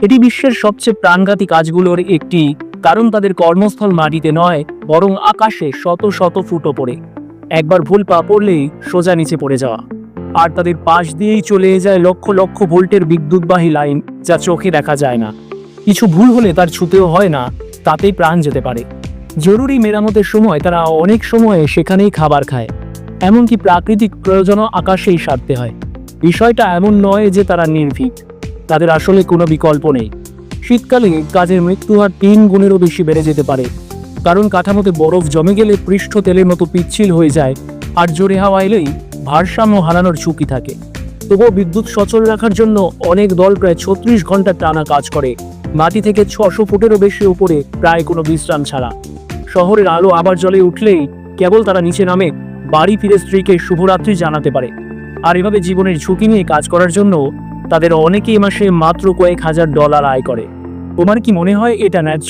এটি বিশ্বের সবচেয়ে প্রাণঘাতী কাজগুলোর একটি, কারণ তাদের কর্মস্থল মাটিতে নয় বরং আকাশে শত শত ফুট ওপরে। একবার ভুল পা পড়লেই সোজা নিচে পড়ে যাওয়া। আর তাদের পাশ দিয়েই চলে যায় লক্ষ লক্ষ ভোল্টের বিদ্যুৎবাহী লাইন, যা চোখে দেখা যায় না। কিছু ভুল হলে তার ছুতেও হয় না, তাতেই প্রাণ যেতে পারে। জরুরি মেরামতের সময় তারা অনেক সময় সেখানেই খাবার খায়, এমনকি প্রাকৃতিক প্রয়োজনও আকাশেই সারতে হয়। বিষয়টা এমন নয় যে তারা নির্ভীক, তাদের আসলে কোনো বিকল্প নেই। শীতকালে কাজের মৃত্যু হার 3 গুণেরও বেশি বেড়ে যেতে পারে, কারণ কাঠামোতে বরফ জমে গেলে পৃষ্ঠ তেলের মতো পিচ্ছিল হয়ে যায়, আর জোরে হাওয়া এলেই ভারসাম্য হারানোর ঝুঁকি থাকে। তবুও বিদ্যুৎ সচল রাখার জন্য অনেক দল প্রায় 36 ঘন্টা টানা কাজ করে, মাটি থেকে 600 ফুটেরও বেশি উপরে, প্রায় কোনো বিশ্রাম ছাড়া। শহরের আলো আবার জ্বলে উঠলেই কেবল তারা নিচে নামে বাড়ি ফিরে স্ত্রীকে শুভরাত্রি জানাতে পারে। আর এভাবে জীবনের ঝুঁকি নিয়ে কাজ করার জন্য তাদের অনেকেই মাসে মাত্র কয়েক হাজার ডলার আয় করে। তোমার কি মনে হয় এটা ন্যায্য?